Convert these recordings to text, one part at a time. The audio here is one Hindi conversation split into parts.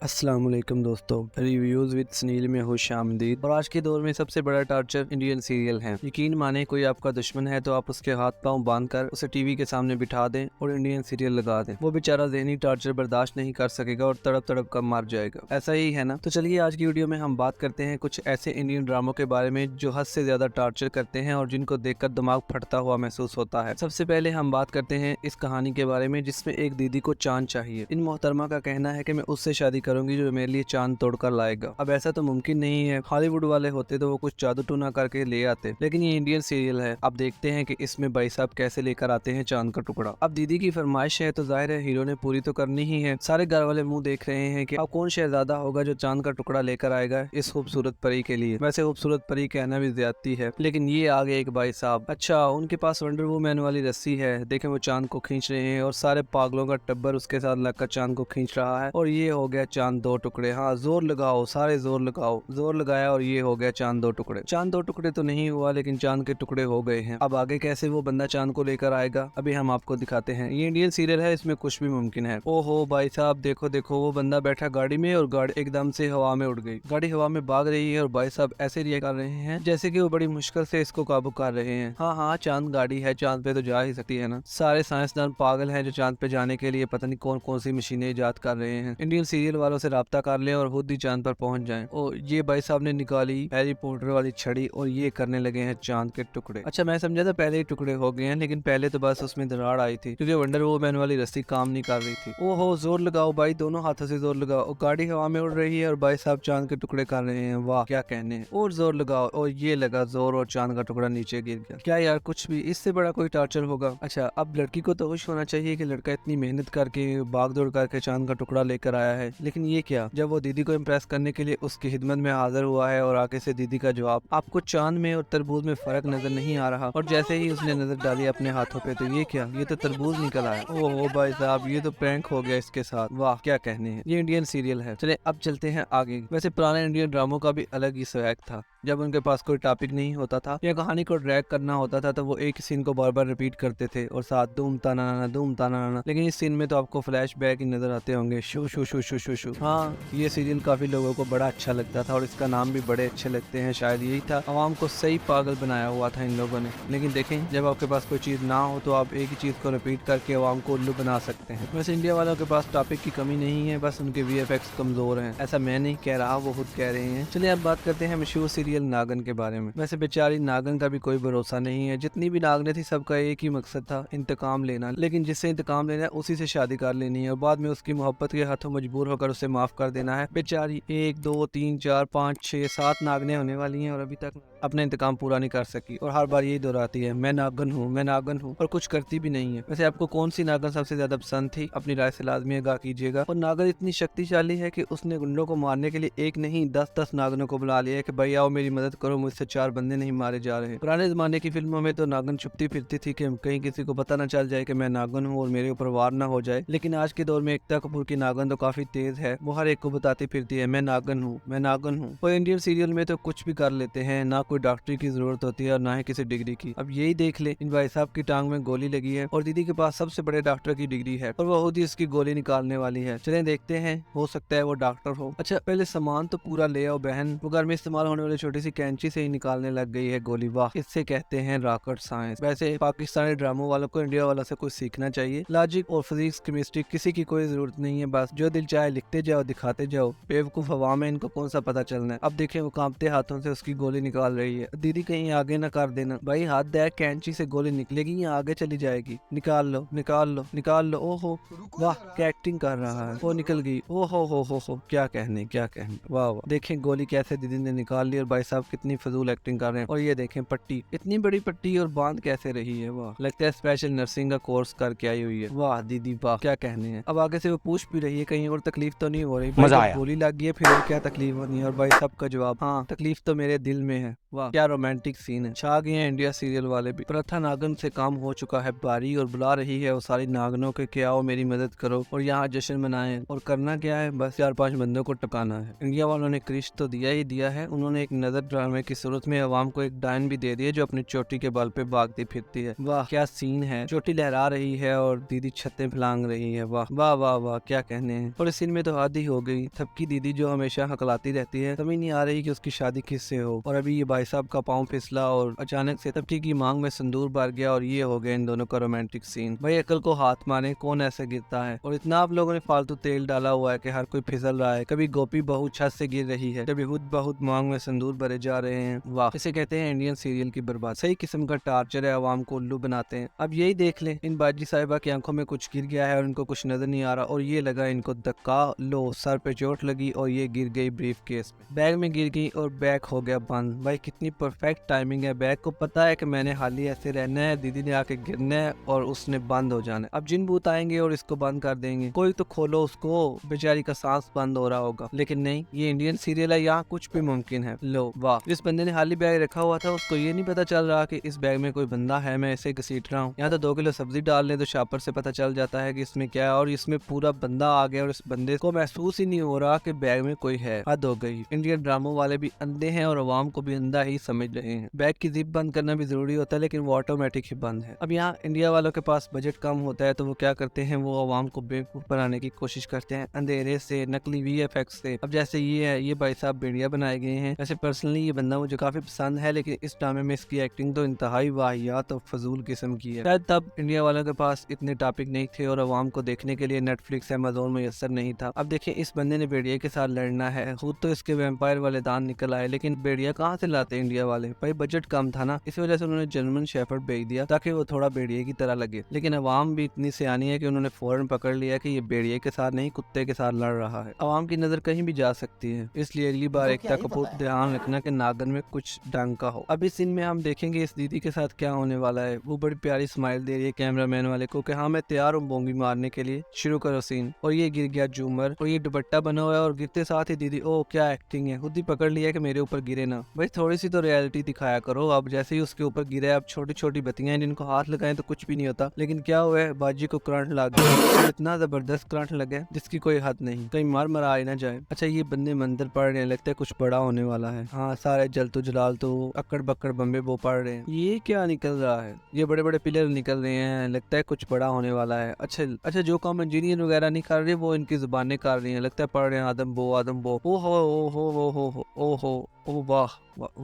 अस्सलाम वालेकुम दोस्तों, रिव्यूज विद सुनील में खुश आमदीद। और आज के दौर में सबसे बड़ा टार्चर इंडियन सीरियल है। यकीन माने कोई आपका दुश्मन है तो आप उसके हाथ पांव बांधकर उसे टीवी के सामने बिठा दें और इंडियन सीरियल लगा दें। वो बेचारा ज़हनी टार्चर बर्दाश्त नहीं कर सकेगा और तड़प तड़प कर मर जाएगा। ऐसा ही है ना? तो चलिए आज की वीडियो में हम बात करते हैं कुछ ऐसे इंडियन ड्रामों के बारे में जो हद से ज्यादा टार्चर करते हैं और जिनको देखकर दिमाग फटता हुआ महसूस होता है। सबसे पहले हम बात करते हैं इस कहानी के बारे में जिसमें एक दीदी को चांद चाहिए। इन मोहतरमा का कहना है कि मैं उससे शादी करूंगी जो मेरे लिए चांद तोड़कर लाएगा। अब ऐसा तो मुमकिन नहीं है। हॉलीवुड वाले होते तो वो कुछ जादू टूना करके ले आते, लेकिन ये इंडियन सीरियल है। अब देखते हैं कि इसमें भाई साहब कैसे लेकर आते हैं चांद का टुकड़ा। अब दीदी की फरमाइश है तो जाहिर है हीरो ने पूरी तो करनी ही है। सारे घर वाले मुंह देख रहे हैं कि अब कौन शहजादा होगा जो चांद का टुकड़ा लेकर आएगा इस खूबसूरत परी के लिए। वैसे खूबसूरत परी कहना भी ज्यादती है, लेकिन ये आ गए एक भाई साहब। अच्छा, उनके पास वंडर वुमैन वाली रस्सी है। देखें वो चांद को खींच रहे हैं और सारे पागलों का टब्बर उसके साथ लगकर चांद को खींच रहा है और ये हो गया चांद दो टुकड़े। हाँ, जोर लगाओ, सारे जोर लगाओ। जोर लगाया और ये हो गया चांद दो टुकड़े। चांद दो टुकड़े तो नहीं हुआ, लेकिन चांद के टुकड़े हो गए हैं। अब आगे कैसे वो बंदा चांद को लेकर आएगा अभी हम आपको दिखाते हैं। ये इंडियन सीरियल है, इसमें कुछ भी मुमकिन है। ओहो भाई साहब, देखो देखो वो बंदा बैठा गाड़ी में और गाड़ी एकदम से हवा में उड़ गई। गाड़ी हवा में भाग रही है और भाई साहब ऐसे रिएक्ट कर रहे हैं जैसे कि वो बड़ी मुश्किल से इसको काबू कर रहे हैं। हाँ हाँ, चांद गाड़ी है, चांद पे तो जा ही सकती है ना। सारे साइंसदान पागल हैं जो चांद पे जाने के लिए पता नहीं कौन कौन सी मशीनें इजाद कर रहे हैं। इंडियन सीरियल वालों से राब्ता कर लें और खुद ही चांद पर पहुंच जाएं। और ये भाई साहब ने निकाली हैरी पॉटर वाली छड़ी और ये करने लगे हैं चांद के टुकड़े। अच्छा, मैं समझा था पहले ही टुकड़े हो गए हैं, लेकिन पहले तो बस उसमें दरार आई थी क्योंकि वंडर वुमैन वाली रस्सी काम नहीं कर रही थी। ओहो, जोर लगाओ भाई, दोनों हाथों से जोर लगाओ। गाड़ी हवा में उड़ रही है और भाई साहब चांद के टुकड़े कर रहे हैं। वाह क्या कहने हैं। और जोर लगाओ और ये लगा जोर और चांद का टुकड़ा नीचे गिर गया। क्या यार, कुछ भी इससे बड़ा कोई टार्चर होगा। अच्छा, अब लड़की को तो खुश होना चाहिए कि लड़का इतनी मेहनत करके भाग दौड़ करके चांद का टुकड़ा लेकर आया है, लेकिन ये क्या, जब वो दीदी को इम्प्रेस करने के लिए उसकी खिदमत में हाजिर हुआ है और आगे से दीदी का जवाब, आपको चांद में और तरबूज में फर्क नजर नहीं आ रहा। और जैसे ही उसने नजर डाली अपने हाथों पे तो ये क्या, ये तो तरबूज निकल आया। ओह भाई साहब, ये तो प्रैंक हो गया इसके साथ। वाह क्या कहने हैं। ये इंडियन सीरियल है। चले अब चलते हैं आगे। वैसे पुराने इंडियन ड्रामों का भी अलग ही स्वैग था। जब उनके पास कोई टॉपिक नहीं होता था या कहानी को ड्रैग करना होता था तो वो एक ही सीन को बार बार रिपीट करते थे और साथ धूम ताना धूम ताना। लेकिन इस सीन में तो आपको फ्लैश बैक ही नजर आते होंगे, शू शू शू शू शू शू। हाँ, ये सीरियल काफी लोगों को बड़ा अच्छा लगता था और इसका नाम भी बड़े अच्छे लगते हैं। शायद यही था, आवाम को सही पागल बनाया हुआ था इन लोगों ने। लेकिन देखें, जब आपके पास कोई चीज ना हो तो आप एक ही चीज को रिपीट करके आवाम को उल्लू बना सकते हैं। वैसे इंडिया वालों के पास टॉपिक की कमी नहीं है, बस उनके VFX कमजोर हैं। ऐसा मैं नहीं कह रहा, वो खुद कह रहे हैं। चलिए अब बात करते हैं मशहूर सीरियल नागन के बारे में। वैसे बेचारी नागन का भी कोई भरोसा नहीं है। जितनी भी नागने थी सबका एक ही मकसद था, इंतकाम लेना। लेकिन जिससे इंतकाम लेना है उसी से शादी कर लेनी है और बाद में उसकी मोहब्बत के हाथों मजबूर होकर उसे माफ कर देना है। बेचारी 1 2 3 4 5 6 7 नागने होने वाली हैं और अभी तक अपना इंतकाम पूरा नहीं कर सकी और हर बार यही दोहराती है, मैं नागन हूँ, मैं नागन हूँ, और कुछ करती भी नहीं है। वैसे आपको कौन सी नागन सबसे ज्यादा पसंद थी? अपनी राय से लाजमी आगाह कीजिएगा। और नागन इतनी शक्तिशाली है कि उसने गुंडों को मारने के लिए एक नहीं 10-10 नागनों को बुला लिया है कि भाई आओ मेरी मदद करो, मुझसे 4 बंदे नहीं मारे जा रहे। पुराने जमाने की फिल्मों में तो नागन छुपती फिरती थी कि कहीं किसी को पता न चल जाए कि मैं नागन हूँ और मेरे ऊपर वार न हो जाए। लेकिन आज के दौर में एकता कपूर की नागन तो काफी तेज है, वो हर एक को बताती फिरती है, मैं नागन हूँ, मैं नागन हूँ। और इंडियन सीरियल में तो कुछ भी कर लेते हैं, ना कोई डॉक्टरी की जरूरत होती है और ना ही किसी डिग्री की। अब यही देख ले, इन भाई साहब की टांग में गोली लगी है और दीदी के पास सबसे बड़े डॉक्टर की डिग्री है और वो खुद ही इसकी गोली निकालने वाली है। चले देखते हैं, हो सकता है वो डॉक्टर हो। अच्छा, पहले सामान तो पूरा ले आओ बहन। वो घर में इस्तेमाल होने वाली छोटी सी कैंची से ही निकालने लग गई है गोली। वाह, इससे कहते हैं रॉकेट साइंस। वैसे पाकिस्तानी ड्रामों वालों को इंडिया वालों से कुछ सीखना चाहिए। लॉजिक और फिजिक्स केमिस्ट्री किसी की कोई जरूरत नहीं है, बस जो दिल चाहे लिखते जाओ दिखाते जाओ। बेवकूफ हवा में इनको कौन सा पता चलना है। अब देखें, वो कांपते हाथों से उसकी गोली निकाल रही है। दीदी कहीं आगे न कर देना भाई, हाथ दे, कैंची से गोली निकलेगी या आगे चली जाएगी। निकाल लो निकाल लो निकाल लो। ओहो वाह, क्या एक्टिंग कर रहा है। वो निकल गई। ओहो हो, क्या कहने क्या कहने। वाह वाह, देखें गोली कैसे दीदी ने निकाल ली और भाई साहब कितनी फजूल एक्टिंग कर रहे हैं। और ये देखें पट्टी, इतनी बड़ी पट्टी और बांध कैसे रही है। वाह, लगता है स्पेशल नर्सिंग का कोर्स करके आई हुई है। वाह दीदी वाह, क्या कहने हैं। अब आगे से वो पूछ भी रही है कहीं और तकलीफ तो नहीं हो रही। मजा आया। गोली लग गई है फिर और क्या तकलीफ होनी है। और भाई साहब का जवाब, हाँ तकलीफ तो मेरे दिल में है। वाह क्या रोमांटिक सीन है। छा गए हैं इंडिया सीरियल वाले भी। प्रथा नागन से काम हो चुका है बारी और बुला रही है वो सारी नागनों के कि आओ मेरी मदद करो और यहाँ जश्न मनाएं। और करना क्या है, बस 4-5 बंदों को टपकाना है। इंडिया वालों ने क्रिश तो दिया ही दिया है, उन्होंने एक नजर ड्रामे की सूरत में अवाम को एक डायन भी दे दी है जो अपनी चोटी के बल पे भागती फिरती है। वाह क्या सीन है, चोटी लहरा रही है और दीदी छतें फैलांग रही है। वाह वाह वाह वाह क्या कहने हैं। और इस सीन में तो हद ही हो गई। थपकी दीदी जो हमेशा हकलाती रहती है, समझ नहीं आ रही कि उसकी शादी किससे हो। और अभी ये भाई साहब का पाँव फिसला और अचानक से तबकी की मांग में संदूर भर गया और ये हो गया इन दोनों का रोमांटिक सीन। भाई अकल को हाथ मारे, कौन ऐसे गिरता है। और इतना आप लोगों ने फालतू तेल डाला हुआ है कि हर कोई फिसल रहा है। कभी गोपी बहू छत से गिर रही है, कभी खुद बहुत मांग में संदूर भरे जा रहे हैं। वाह इसे कहते हैं इंडियन सीरियल की बर्बाद। सही किस्म का टार्चर है, अवाम को उल्लू बनाते हैं। अब यही देख ले, इन बाजी साहिबा की आंखों में कुछ गिर गया है और इनको कुछ नजर नहीं आ रहा और ये लगा इनको धक्का, लो सर पे चोट लगी और ये गिर गई ब्रीफ केस में, बैग में गिर गई और बैग हो गया बंद। भाई कितनी परफेक्ट टाइमिंग है। बैग को पता है कि मैंने हाल ही ऐसे रहना है, दीदी ने आके गिरना है और उसने बंद हो जाना है। अब जिन भूत आएंगे और इसको बंद कर देंगे। कोई तो खोलो उसको, बेचारी का सांस बंद हो रहा होगा। लेकिन नहीं, ये इंडियन सीरियल है, यहाँ कुछ भी मुमकिन है। लो वाह, जिस बंदे ने हाली बैग रखा हुआ था उसको ये नहीं पता चल रहा कि इस बैग में कोई बंदा है, मैं इसे घसीट रहा हूँ। यहाँ तो 2 किलो सब्जी डाल ले तो शापर से पता चल जाता है कि इसमें क्या है और इसमें पूरा बंदा आ गया और इस बंदे को महसूस ही नहीं हो रहा कि बैग में कोई है। हद हो गई। इंडियन ड्रामों वाले भी अंधे हैं और अवाम को भी अंधा ही समझ रहे हैं। बैग की जिप बंद करना भी जरूरी होता है लेकिन वो ऑटोमेटिक ही बंद है। अब यहाँ इंडिया वालों के पास बजट कम होता है तो वो क्या करते हैं, वो अवाम को बेवकूफ बनाने की कोशिश करते हैं अंधेरे से, नकली VFX से। अब जैसे ये है, ये भाई साहब भेड़िया बनाए गए हैं। वैसे पर्सनली ये बंदा मुझे काफी पसंद है लेकिन इस ड्रामे में इसकी एक्टिंग तो इंतहाई वाहियात और फजूल किस्म की है। शायद तब इंडिया वालों के पास इतने टॉपिक नहीं थे और अवाम को देखने के लिए नेटफ्लिक्स अमेज़न मैसर नहीं था। अब देखिए इस बंदे ने भेड़िया के साथ लड़ना है, खुद तो इसके वैम्पायर वाले दांत निकल आए लेकिन भेड़िया कहाँ से लाते इंडिया वाले। भाई बजट कम था ना, इस वजह से उन्होंने जर्मन शेफर्ड भेज दिया ताकि वो थोड़ा भेड़िए की तरह लगे। लेकिन अवाम भी इतनी सियानी है कि उन्होंने फौरन पकड़ लिया कि ये भेड़िए के साथ नहीं कुत्ते के साथ लड़ रहा है। अवाम की नजर कहीं भी जा सकती है, इसलिए अगली बार एकता कपूर ध्यान रखना कि नागन में कुछ ढंग का हो। अब इस सीन में हम देखेंगे इस दीदी के साथ क्या होने वाला है। वो बड़ी प्यारी स्माइल दे रही है कैमरामैन वाले को कि हाँ मैं तैयार हूँ बोंगी मारने के लिए, शुरू करो सीन। और ये गिर गया झूमर और ये दुपट्टा बना हुआ है और गिरते साथ ही दीदी, ओ क्या एक्टिंग है, खुद ही पकड़ लिया कि मेरे ऊपर गिरे ना। भाई थोड़ी सी तो रियलिटी दिखाया करो। अब जैसे ही उसके ऊपर गिरे, अब छोटी छोटी बत्तियां जिनको हाथ लगाए तो कुछ भी नहीं होता, लेकिन क्या हुआ है, बाजी को करंट लग गया। इतना जबरदस्त करंट लगे जिसकी कोई हद नहीं, कहीं मार मरा आ ना जाए। अच्छा ये बंदे मंदिर पढ़ रहे हैं, लगता है कुछ बड़ा होने वाला है। हाँ सारे जलतू जलाल तो अकड़ बकड़ बम्बे वो पढ़ रहे हैं। ये क्या निकल रहा है, ये बड़े बड़े पिलर निकल रहे हैं, लगता है कुछ बड़ा होने वाला है। अच्छा जो काम इंजीनियर वगैरह नहीं कर रहे वो इनकी जुबानें कर रही हैं, लगता है पढ़ रहे हैं आदम बो ओ हो ओ वाह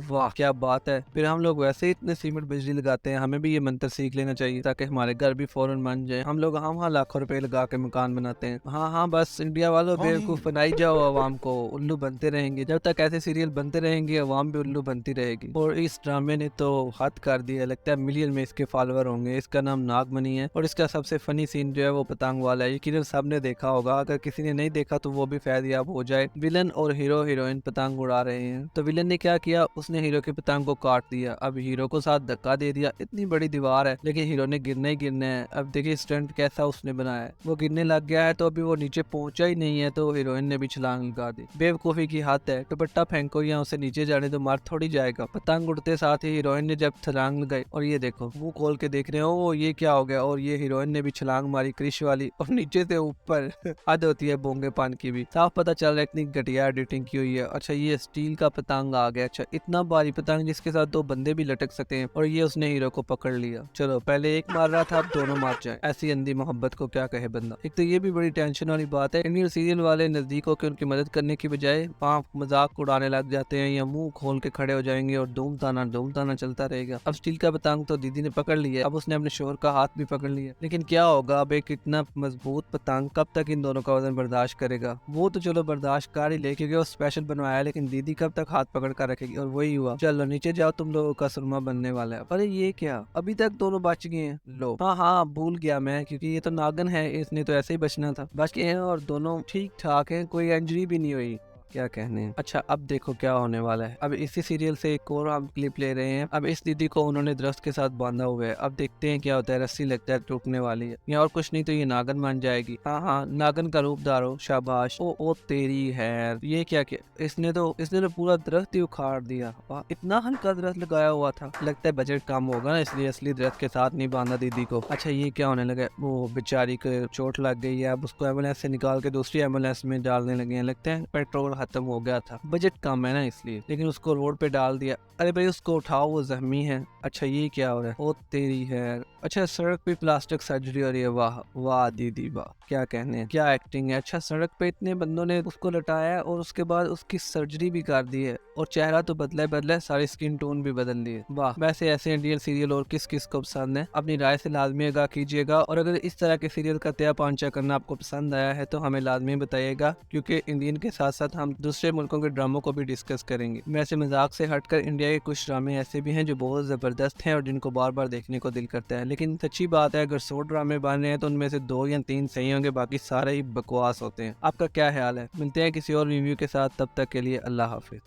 वाह क्या बात है। फिर हम लोग वैसे ही इतने सीमेंट बिजली लगाते हैं, हमें भी ये मंत्र सीख लेना चाहिए ताकि हमारे घर भी फौरन बन जाए। हम लोग हाँ लाखों रुपए लगा के मकान बनाते हैं। हाँ बस इंडिया वालों बेवकूफ बनाई जाओ, अवाम को उल्लू बनते रहेंगे। जब तक ऐसे सीरियल बनते रहेंगे अवाम भी उल्लू बनती रहेगी। और इस ड्रामे ने तो हद कर दिया, लगता है मिलियन में इसके फॉलोअर होंगे। इसका नाम नागमणि है और इसका सबसे फनी सीन जो है वो पतंग वाला है। यकीनन सबने देखा होगा, अगर किसी ने नहीं देखा तो वो भी फैदियाब हो जाए। विलन और हीरो हीरोइन पतंग उड़ा रहे हैं तो विलन ने क्या किया, उसने हीरो की पतंग को काट दिया। अब हीरो को साथ धक्का दे दिया, इतनी बड़ी दीवार है लेकिन हीरो ने गिरना ही गिरना है। अब देखिए स्टंट कैसा उसने बनाया है, वो गिरने लग गया है तो अभी वो नीचे पहुंचा ही नहीं है तो हीरोइन ने भी छलांग लगा दी। बेवकूफी की हद है, दुपट्टा फेंको या उसे नीचे जाने तो मार थोड़ी जाएगा। पतंग उड़ते साथ ही हीरोइन ने जब छलांग लगाई और ये देखो मुंह खोल के देख रहे हो ये क्या हो गया, और ये हीरोइन ने भी छलांग मारी क्रिश वाली और नीचे से ऊपर। हद होती है बोंगे पान की भी। साफ पता चल रहा है इतनी घटिया एडिटिंग की हुई है। अच्छा ये स्टील का पतंग आ गया, अच्छा इतना भारी पतंग जिसके साथ 2 बंदे भी लटक सकते हैं और ये उसने हीरो को पकड़ लिया। चलो पहले एक मार रहा था अब दोनों मार जाए, ऐसी अंधी मोहब्बत को क्या कहे बंदा। एक तो ये भी बड़ी टेंशन वाली बात है, इंडियन सीरियल वाले नजदीक होकर उनकी मदद करने की बजाय वहाँ मजाक उड़ाने लग जाते हैं या मुंह खोल के खड़े हो जाएंगे और धूम ताना चलता रहेगा। अब स्टील का पतंग तो दीदी ने पकड़ लिया, अब उसने अपने शोहर का हाथ भी पकड़ लिया, लेकिन क्या होगा, अब एक इतना मजबूत पतंग कब तक इन दोनों का वजन बर्दाश्त करेगा। वो तो चलो बर्दाश्त कर ही ले क्योंकि वो स्पेशल बनवाया, लेकिन दीदी कब तक हाथ पकड़ कर रखेगी। और वही हुआ, चलो नीचे जाओ तुम लोगों का सुरमा बनने वाला है। अरे ये क्या, अभी तक दोनों बच गए हैं। लो हाँ भूल गया मैं, क्योंकि ये तो नागन है, इसने तो ऐसे ही बचना था। बच गए हैं और दोनों ठीक ठाक हैं, कोई इंजरी भी नहीं हुई। क्या कहने हैं। अच्छा अब देखो क्या होने वाला है। अब इसी सीरियल से एक और हम क्लिप ले रहे हैं। अब इस दीदी को उन्होंने दरख्त के साथ बांधा हुआ है। अब देखते हैं क्या होता है। रस्सी लगता है टूटने वाली है, या और कुछ नहीं तो ये नागन बन जाएगी। हाँ हाँ, नागन का रूप धारो, शाबाश। ओ तेरी है, ये क्या किया इसने तो पूरा दरख्त ही उखाड़ दिया। वाह, इतना हल्का दरख्त लगाया हुआ था। लगता है बजट कम होगा ना, इसलिए असली दरख्त के साथ नहीं बांधा दीदी को। अच्छा ये क्या होने लगा, वो बेचारी को चोट लग गई है। अब उसको एम्बुलेंस से निकाल के दूसरी एम्बुलेंस में डालने लगे हैं। लगता है पेट्रोल खत्म हो गया था, बजट कम है ना इसलिए, लेकिन उसको रोड पे डाल दिया। अरे भाई उसको उठाओ, वो जख्मी है। अच्छा ये क्या हो रहा है, ओ तेरी है। अच्छा सड़क पे प्लास्टिक सर्जरी हो रही है। वाह वाह दीदी वाह, क्या कहने हैं, क्या एक्टिंग है। अच्छा सड़क पे इतने बंदों ने उसको लटाया है और उसके बाद उसकी सर्जरी भी कर दी है, और चेहरा तो बदला है, सारी स्किन टोन भी बदल दी है। वाह, वैसे ऐसे इंडियन सीरियल और किस किस को पसंद है, अपनी राय से लाजमी आगाह कीजिएगा। और अगर इस तरह के सीरियल का तया पांचा करना आपको पसंद आया है तो हमें लाजमी बताइएगा, क्योंकि इंडियन के साथ साथ हम दूसरे मुल्कों के ड्रामों को भी डिस्कस करेंगे। वैसे मजाक से हटकर इंडिया के कुछ ड्रामे ऐसे भी हैं जो बहुत जबरदस्त हैं और जिनको बार बार देखने को दिल करता है। लेकिन सच्ची बात है, अगर 100 ड्रामे बन रहे हैं तो उनमें से 2 या 3 सही होंगे, बाकी सारे ही बकवास होते हैं। आपका क्या ख्याल है। मिलते हैं किसी और रिव्यू के साथ, तब तक के लिए अल्लाह हाफिज।